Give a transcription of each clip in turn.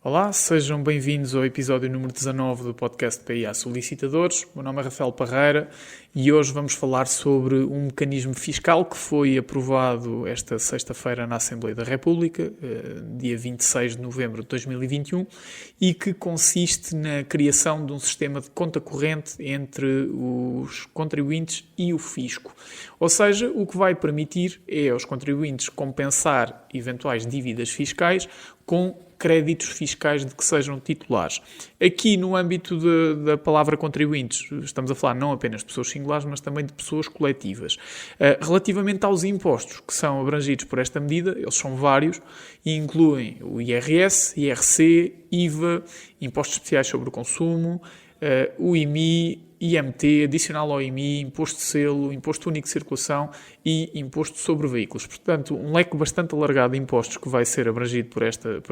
Olá, sejam bem-vindos ao episódio número 19 do podcast PIA Solicitadores. O meu nome é Rafael Parreira e hoje vamos falar sobre um mecanismo fiscal que foi aprovado esta sexta-feira na Assembleia da República, dia 26 de novembro de 2021, e que consiste na criação de um sistema de conta corrente entre os contribuintes e o fisco. Ou seja, o que vai permitir é aos contribuintes compensar eventuais dívidas fiscais com créditos fiscais de que sejam titulares. Aqui, no âmbito da palavra contribuintes, estamos a falar não apenas de pessoas singulares, mas também de pessoas coletivas. Relativamente aos impostos que são abrangidos por esta medida, eles são vários e incluem o IRS, IRC, IVA, impostos especiais sobre o consumo, o IMI, IMT, adicional ao IMI, imposto de selo, imposto único de circulação e imposto sobre veículos. Portanto, um leque bastante alargado de impostos que vai ser abrangido por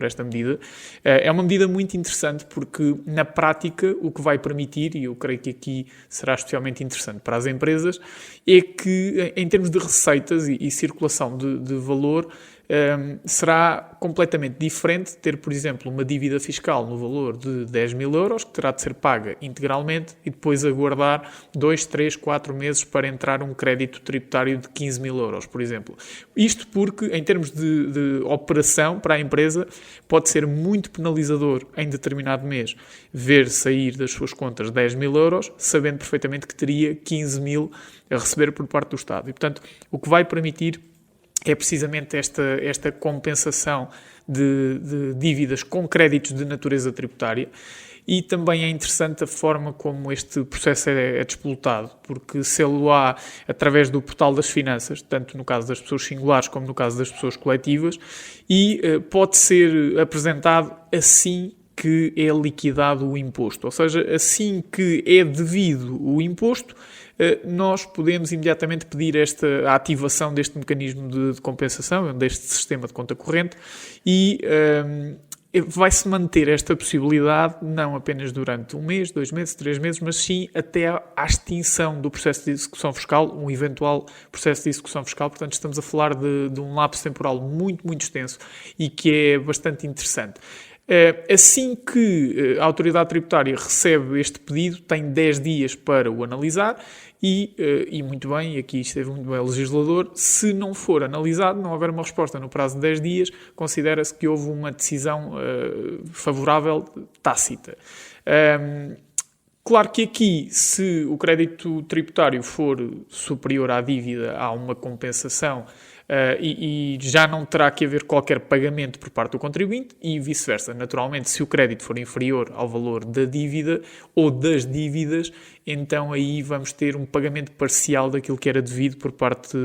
esta medida. É uma medida muito interessante porque, na prática, o que vai permitir, e eu creio que aqui será especialmente interessante para as empresas, é que, em termos de receitas e circulação de valor, será completamente diferente ter, por exemplo, uma dívida fiscal no valor de 10 mil euros, que terá de ser paga integralmente, e depois aguardar 2, 3, 4 meses para entrar um crédito tributário de 15 mil euros, por exemplo. Isto porque, em termos de operação para a empresa, pode ser muito penalizador em determinado mês ver sair das suas contas 10 mil euros, sabendo perfeitamente que teria 15 mil a receber por parte do Estado. E, portanto, o que vai permitir é precisamente esta compensação de dívidas com créditos de natureza tributária. E também é interessante a forma como este processo é disputado, porque sê-lo-á através do portal das finanças, tanto no caso das pessoas singulares como no caso das pessoas coletivas, e pode ser apresentado assim que é liquidado o imposto, ou seja, assim que é devido o imposto, nós podemos imediatamente pedir a ativação deste mecanismo de compensação, deste sistema de conta corrente, e vai-se manter esta possibilidade não apenas durante 1 mês, 2 meses, 3 meses, mas sim até à extinção do processo de execução fiscal, um eventual processo de execução fiscal. Portanto, estamos a falar de um lapso temporal muito, muito extenso e que é bastante interessante. Assim que a autoridade tributária recebe este pedido, tem 10 dias para o analisar e muito bem, aqui esteve muito bem o legislador, se não for analisado, não houver uma resposta no prazo de 10 dias, considera-se que houve uma decisão favorável tácita. Claro que aqui, se o crédito tributário for superior à dívida, há uma compensação e já não terá que haver qualquer pagamento por parte do contribuinte e vice-versa. Naturalmente, se o crédito for inferior ao valor da dívida ou das dívidas, então aí vamos ter um pagamento parcial daquilo que era devido por parte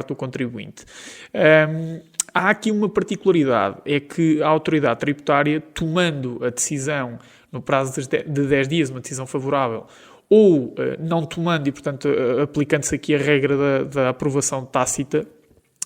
do contribuinte. Há aqui uma particularidade, é que a autoridade tributária, tomando a decisão no prazo de 10 dias, uma decisão favorável, ou não tomando e, portanto, aplicando-se aqui a regra da aprovação tácita,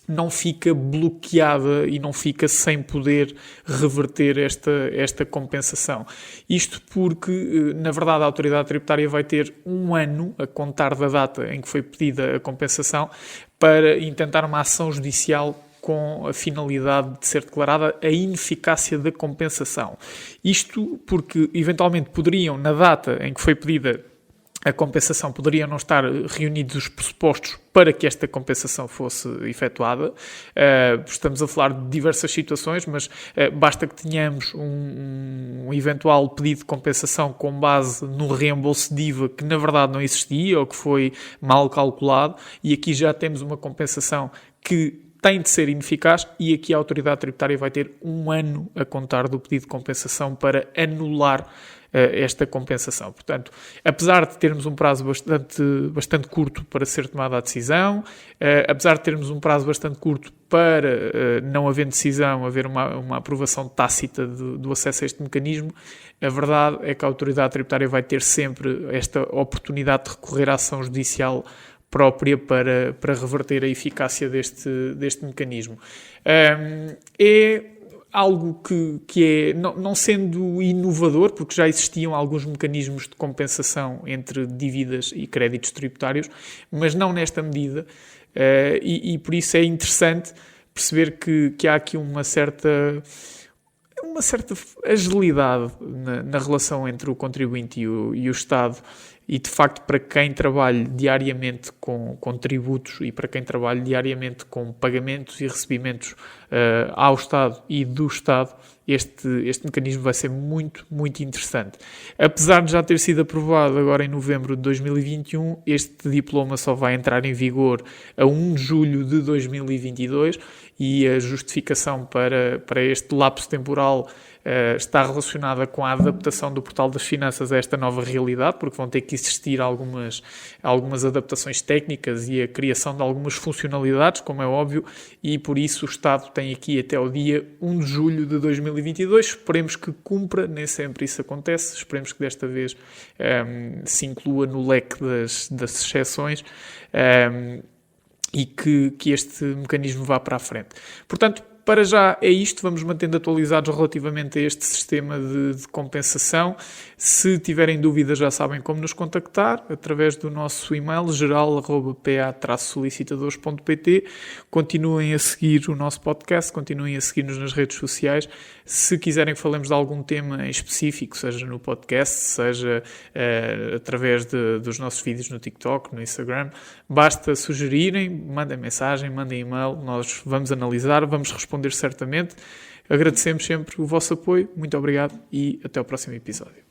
não fica bloqueada e não fica sem poder reverter esta compensação. Isto porque, na verdade, a autoridade tributária vai ter 1 ano a contar da data em que foi pedida a compensação para intentar uma ação judicial com a finalidade de ser declarada a ineficácia da compensação. Isto porque, eventualmente, poderiam, na data em que foi pedida a compensação, poderiam não estar reunidos os pressupostos para que esta compensação fosse efetuada. Estamos a falar de diversas situações, mas basta que tenhamos um eventual pedido de compensação com base no reembolso de IVA que na verdade não existia ou que foi mal calculado, e aqui já temos uma compensação que tem de ser ineficaz, e aqui a autoridade tributária vai ter 1 ano a contar do pedido de compensação para anular esta compensação. Portanto, apesar de termos um prazo bastante curto para ser tomada a decisão, apesar de termos um prazo bastante curto para, não havendo decisão, haver uma aprovação tácita do acesso a este mecanismo, a verdade é que a autoridade tributária vai ter sempre esta oportunidade de recorrer à ação judicial própria para reverter a eficácia deste mecanismo. É algo que é, não sendo inovador, porque já existiam alguns mecanismos de compensação entre dívidas e créditos tributários, mas não nesta medida, e por isso é interessante perceber que há aqui uma certa uma certa agilidade na relação entre o contribuinte e o Estado. E, de facto, para quem trabalha diariamente com tributos e para quem trabalha diariamente com pagamentos e recebimentos ao Estado e do Estado, este mecanismo vai ser muito, muito interessante. Apesar de já ter sido aprovado agora em novembro de 2021, este diploma só vai entrar em vigor a 1 de julho de 2022 e a justificação para este lapso temporal está relacionada com a adaptação do Portal das Finanças a esta nova realidade, porque vão ter que existir algumas adaptações técnicas e a criação de algumas funcionalidades, como é óbvio, e por isso o Estado tem aqui até o dia 1 de julho de 2022. Esperemos que cumpra, nem sempre isso acontece, esperemos que desta vez se inclua no leque das exceções e que este mecanismo vá para a frente. Portanto, para já é isto, vamos mantendo atualizados relativamente a este sistema de compensação. Se tiverem dúvidas já sabem como nos contactar, através do nosso e-mail geral@pa-solicitadores.pt. Continuem a seguir o nosso podcast, continuem a seguir-nos nas redes sociais. Se quiserem que falemos de algum tema em específico, seja no podcast, seja através dos nossos vídeos no TikTok, no Instagram, basta sugerirem, mandem mensagem, mandem e-mail, nós vamos analisar, vamos responder certamente. Agradecemos sempre o vosso apoio, muito obrigado e até ao próximo episódio.